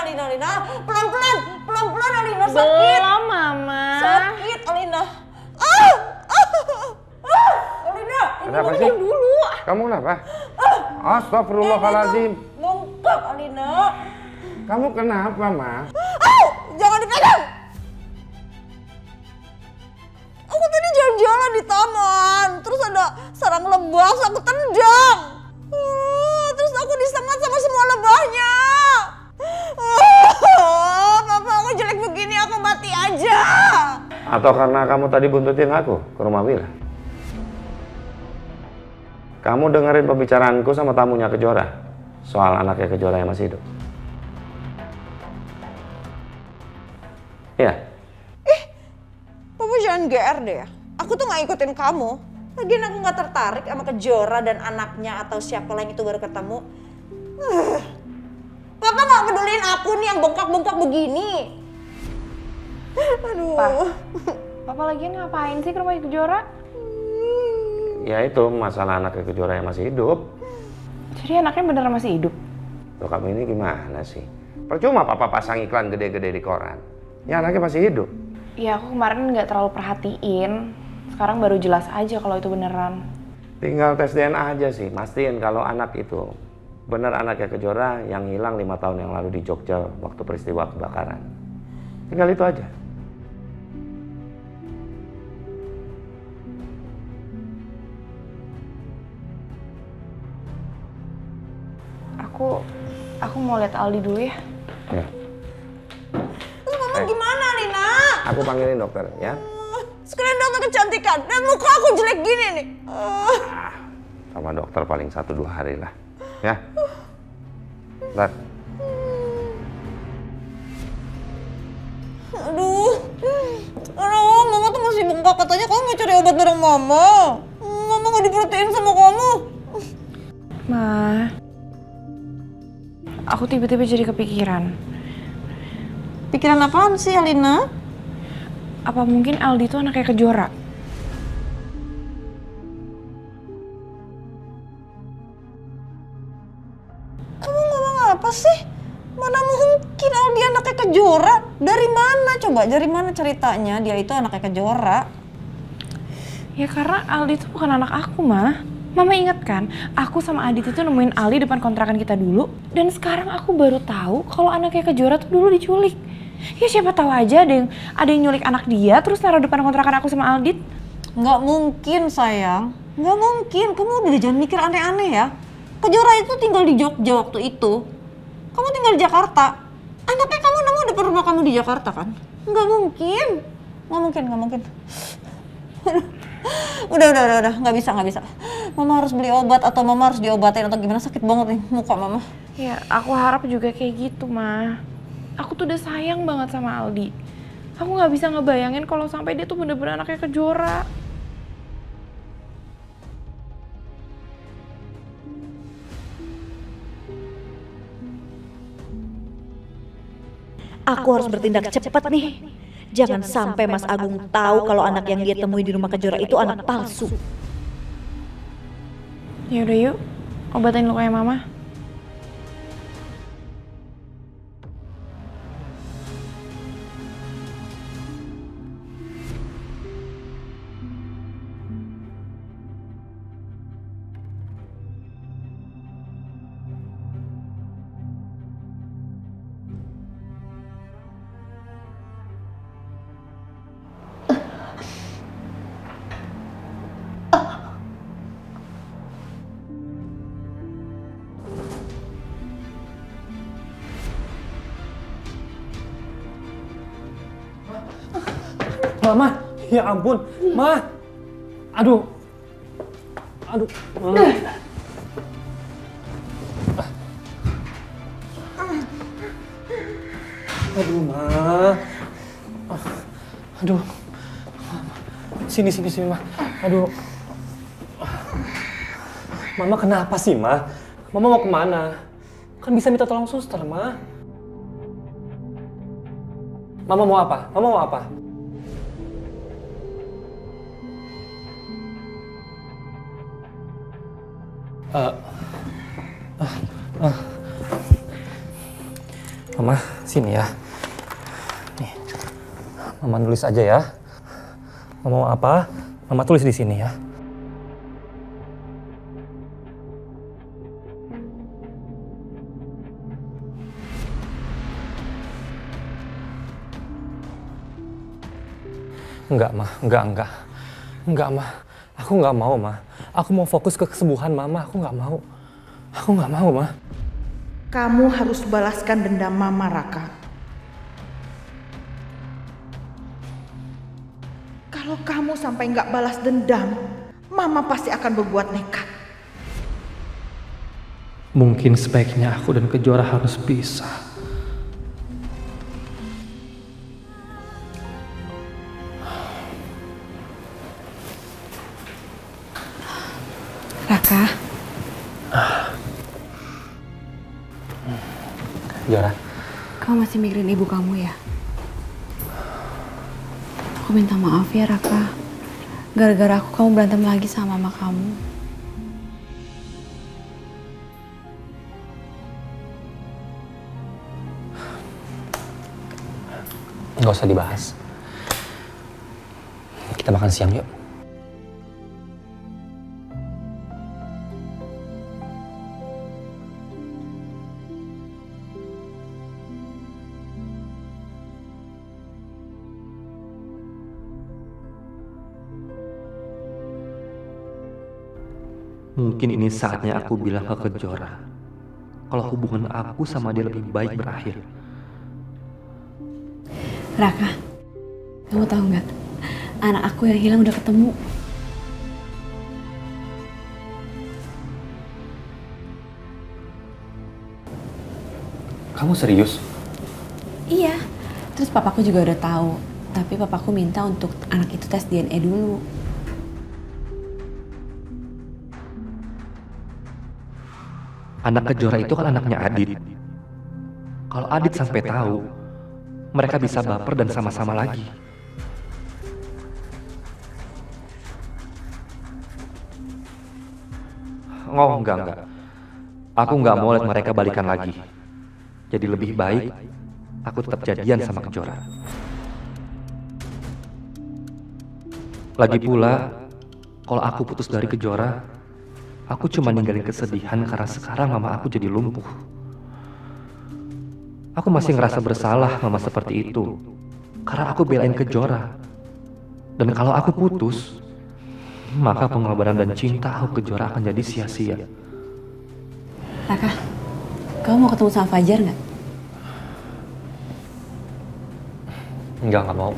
Alina. Pelan-pelan Alina, sakit. Belum, Mama. Sakit, Alina. Alina, ada apa sih? Dulu. Kamu kenapa? Astagfirullahaladzim. Bengkak, Alina. Kamu kenapa, Ma? Jangan dipegang. Aku tadi jalan-jalan di taman, terus ada sarang lebah, aku tendang. Terus aku disengat sama semua lebahnya. Papa, aku jelek begini, aku mati aja. Atau karena kamu tadi buntutin aku ke rumah Wila? Kamu dengerin pembicaraanku sama tamunya Kejora soal anaknya Kejora yang masih hidup? Iya. Papa jangan GR deh ya. Aku tuh gak ikutin kamu. Lagian aku gak tertarik sama Kejora dan anaknya atau siapa lain itu baru ketemu. Papa gak peduliin aku nih yang bengkak-bengkak begini. Aduh. Papa lagian ngapain sih ke rumah Kejora? Ya itu masalah anaknya Kejora yang masih hidup. Jadi anaknya beneran masih hidup? Loh, kamu ini gimana sih? Percuma Papa pasang iklan gede-gede di koran. Ya anaknya masih hidup. Ya aku kemarin nggak terlalu perhatiin. Sekarang baru jelas aja kalau itu beneran. Tinggal tes DNA aja sih, mastiin kalau anak itu bener anaknya Kejora yang hilang 5 tahun yang lalu di Jogja waktu peristiwa kebakaran. Tinggal itu aja. Aku mau lihat Aldi dulu ya. Ya. Terus mama gimana, Lina? Aku panggilin dokter ya. Sekalian dokter kecantikan dan muka aku jelek gini nih. Sama dokter paling 1-2 hari lah. Ya. Bentar. Aduh, mama tuh masih bengkak. Katanya kamu mau cari obat bareng mama. Mama gak diperhatiin sama kamu. Ma, aku tiba-tiba jadi kepikiran. Pikiran apaan sih, Alina? Apa mungkin Aldi itu anaknya Kejora? Kamu ngomong apa sih? Mana mungkin Aldi anaknya Kejora? Dari mana? Coba dari mana ceritanya dia itu anaknya Kejora? Ya karena Aldi itu bukan anak aku, Ma. Mama ingat kan, aku sama Adit itu nemuin Aldi depan kontrakan kita dulu. Dan sekarang aku baru tahu kalau anaknya Kejora tuh dulu diculik. Ya siapa tahu aja ada yang nyulik anak dia terus naruh depan kontrakan aku sama Aldit. Nggak mungkin, sayang. Nggak mungkin. Kamu udah jangan mikir aneh-aneh ya. Kejora itu tinggal di Jogja waktu itu. Kamu tinggal di Jakarta. Anaknya kamu nemu depan rumah kamu di Jakarta kan? Nggak mungkin. Nggak mungkin. Udah. Nggak bisa. Mama harus beli obat atau mama harus diobatin atau gimana, sakit banget nih muka mama. Ya aku harap juga kayak gitu, Ma. Aku tuh udah sayang banget sama Aldi. Aku nggak bisa ngebayangin kalau sampai dia tuh bener-bener anaknya Kejora. Aku harus bertindak cepat nih. Jangan sampai Mas Agung tahu kalau anak yang dia temui di rumah Kejora itu anak palsu. Ya udah yuk, obatin lukanya Mama. Mama, ya ampun, Ma. Aduh. Ma. Aduh, Ma. Aduh. Sini, Ma. Aduh. Mama kenapa sih, Ma? Mama mau kemana? Kan bisa minta tolong suster, Ma. Mama mau apa? Mama, sini ya. Nih, Mama nulis aja ya. Mama mau apa? Mama tulis di sini ya. Enggak, Ma. Enggak. Enggak, Ma. Aku nggak mau, Ma. Aku mau fokus ke kesembuhan Mama. Aku nggak mau. Aku nggak mau, Ma. Kamu harus balaskan dendam Mama, Raka. Kalau kamu sampai nggak balas dendam, Mama pasti akan berbuat nekat. Mungkin sebaiknya aku dan Kejora harus pisah. Raka. Kejora. Kamu masih mikirin ibu kamu ya? Aku minta maaf ya Raka. Gara-gara aku kamu berantem lagi sama mama kamu. Nggak usah dibahas. Kita makan siang yuk. Mungkin ini saatnya aku bilang ke Kejora kalau hubungan aku sama dia lebih baik berakhir. Raka, kamu tahu nggak? Anak aku yang hilang udah ketemu. Kamu serius? Iya. Terus papaku juga udah tahu. Tapi papaku minta untuk anak itu tes DNA dulu. Anak Kejora itu kan anaknya Adit. Kalau Adit sampai tahu, mereka bisa baper dan sama-sama lagi. Oh, enggak. Aku nggak mau lihat mereka balikan lagi. Jadi lebih baik aku tetap jadian sama Kejora. Lagi pula, kalau aku putus dari Kejora, aku cuma ninggalin kesedihan karena sekarang mama aku jadi lumpuh. Aku masih ngerasa bersalah mama seperti itu, karena aku belain Kejora. Dan kalau aku putus, maka pengorbanan dan cinta aku Kejora akan jadi sia-sia. Raka, kamu mau ketemu sama Fajar nggak? Nggak mau.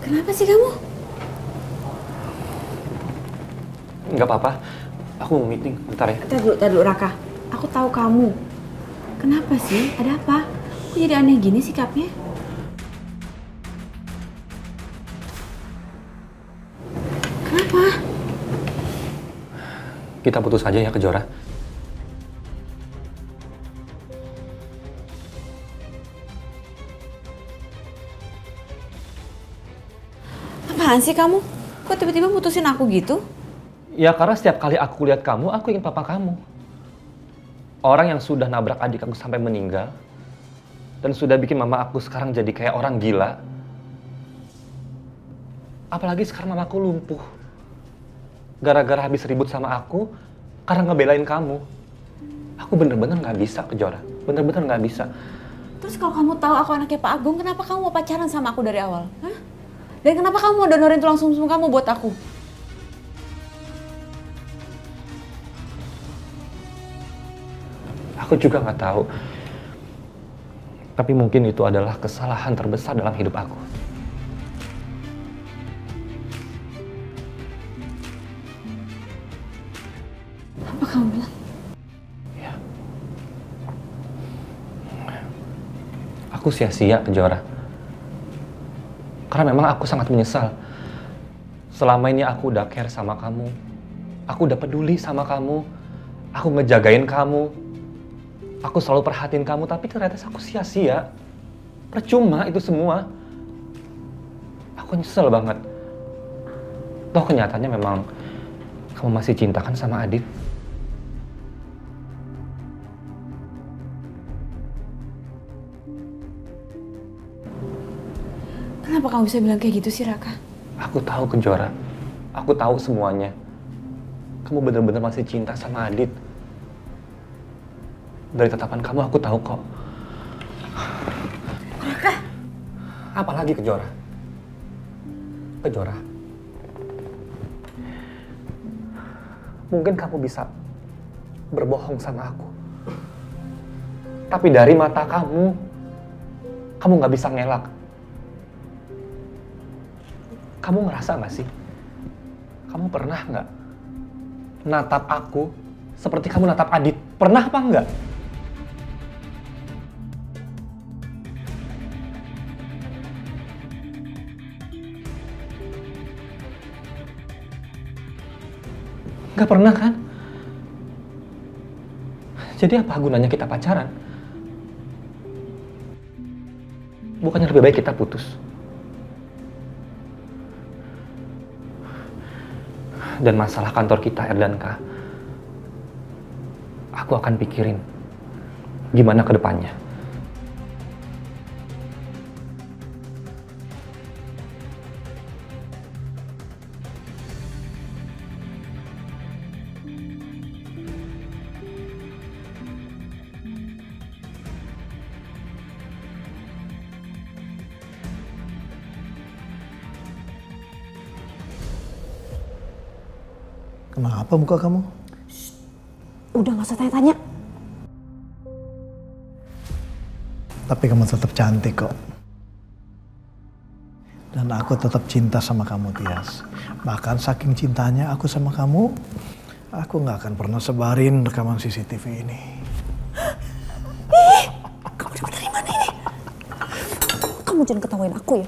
Kenapa sih kamu? Nggak apa-apa, aku mau meeting, bentar ya. Tar dulu Raka, aku tahu kamu. Kenapa sih? Ada apa? Kok jadi aneh gini sikapnya? Kenapa? Kita putus aja ya Kejora. Apaan sih kamu? Kok tiba-tiba putusin aku gitu? Ya karena setiap kali aku lihat kamu, aku ingin papa kamu. Orang yang sudah nabrak adik aku sampai meninggal, dan sudah bikin mama aku sekarang jadi kayak orang gila. Apalagi sekarang mamaku lumpuh. Gara-gara habis ribut sama aku, karena ngebelain kamu. Aku bener-bener gak bisa Kejora, bener-bener gak bisa. Terus kalau kamu tahu aku anaknya Pak Agung, kenapa kamu mau pacaran sama aku dari awal? Hah? Dan kenapa kamu mau donorin tulang sumsum kamu buat aku? Aku juga nggak tahu. Tapi mungkin itu adalah kesalahan terbesar dalam hidup aku. Apa kamu bilang? Ya. Aku sia-sia Kejora. Karena memang aku sangat menyesal. Selama ini aku udah care sama kamu. Aku udah peduli sama kamu. Aku ngejagain kamu. Aku selalu perhatiin kamu, tapi ternyata aku sia-sia. Percuma itu semua. Aku nyesel banget. Toh kenyataannya memang kamu masih cinta kan sama Adit. kamu bisa bilang kayak gitu sih, Raka? Aku tahu Kejora. Aku tahu semuanya. Kamu benar-benar masih cinta sama Adit. Dari tatapan kamu aku tahu kok. Raka! Apalagi Kejora? Kejora. Mungkin kamu bisa berbohong sama aku. Tapi dari mata kamu nggak bisa ngelak. Kamu ngerasa nggak sih? Kamu pernah nggak natap aku seperti kamu natap Adit? Pernah apa enggak? Nggak pernah kan? Jadi apa gunanya kita pacaran? Bukannya lebih baik kita putus? Dan masalah kantor kita, Erdanka, aku akan pikirin gimana ke depannya. Kenapa muka kamu? Udah gak usah tanya-tanya. Tapi kamu tetap cantik kok. Dan aku tetap cinta sama kamu, Tias. Bahkan saking cintanya aku sama kamu, aku gak akan pernah sebarin rekaman CCTV ini. Ih, kamu dapat dari mana ini? Kamu jangan ketawain aku ya.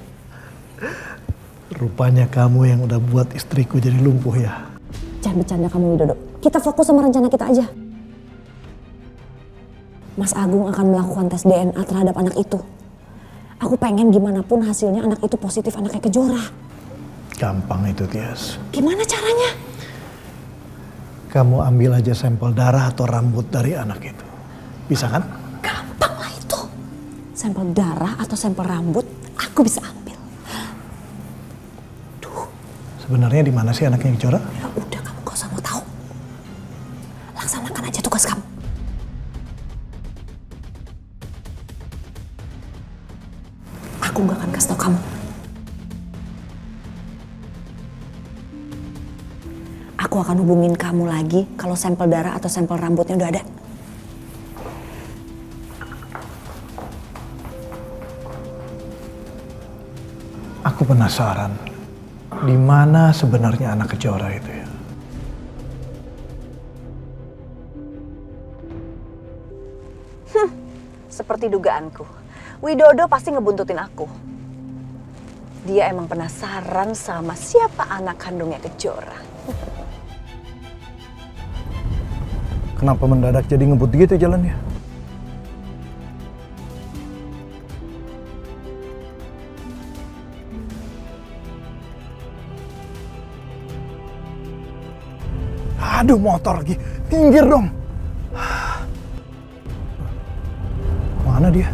Rupanya kamu yang udah buat istriku jadi lumpuh ya. Jangan bercanda kamu, Widodo. Kita fokus sama rencana kita aja. Mas Agung akan melakukan tes DNA terhadap anak itu. Aku pengen gimana pun hasilnya anak itu positif anaknya Kejora. Gampang itu, Tias. Gimana caranya? Kamu ambil aja sampel darah atau rambut dari anak itu. Bisa kan? Gampang lah itu. Sampel darah atau sampel rambut aku bisa ambil. Sebenarnya di mana sih anaknya Kejora? Ya udah, kamu gak usah mau tahu. Laksanakan aja tugas kamu. Aku gak akan kasih tau kamu. Aku akan hubungin kamu lagi kalau sampel darah atau sampel rambutnya udah ada. Aku penasaran. Di mana sebenarnya anak Kejora itu ya? Seperti dugaanku, Widodo pasti ngebuntutin aku. Dia emang penasaran sama siapa anak kandungnya Kejora. Kenapa mendadak jadi ngebut gitu jalannya? Aduh, motor lagi. Pinggir dong. Mana dia?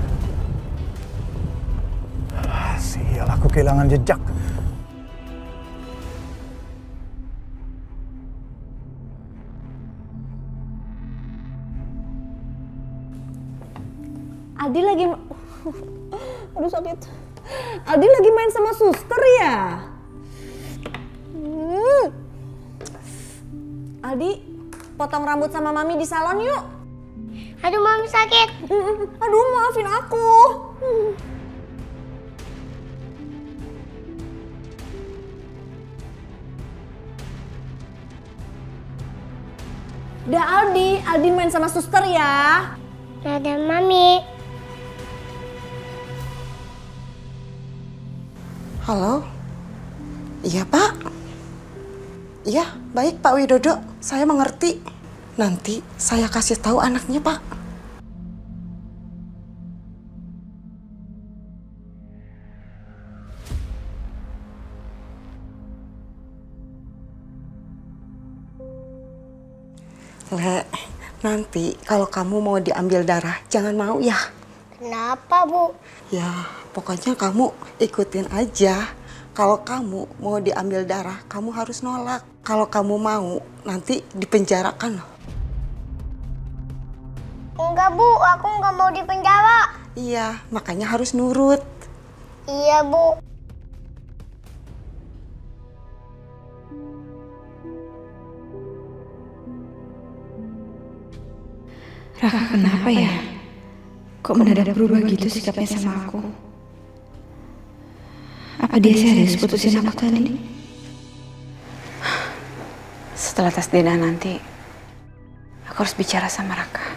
Sial, aku kehilangan jejak. Aldi lagi... Aduh sakit. Aldi lagi main sama suster ya? Aldi, potong rambut sama Mami di salon yuk. Aduh, Mami sakit. Aduh, maafin aku. Udah Aldi main sama suster ya. Dadah, Mami. Halo? Iya, Pak. Iya, baik Pak Widodo. Saya mengerti. Nanti saya kasih tahu anaknya, Pak. Le, nanti kalau kamu mau diambil darah, jangan mau ya. Kenapa, Bu? Ya, Pokoknya kamu ikutin aja. Kalau kamu mau diambil darah, kamu harus nolak. Kalau kamu mau, nanti dipenjarakan loh. Enggak Bu, aku nggak mau di penjara. Iya, makanya harus nurut. Iya Bu. Raka kenapa ya? Kok mendadak berubah gitu sikapnya sama aku? Apa dia serius putusin aku tadi? Setelah tes DNA nanti, aku harus bicara sama Raka.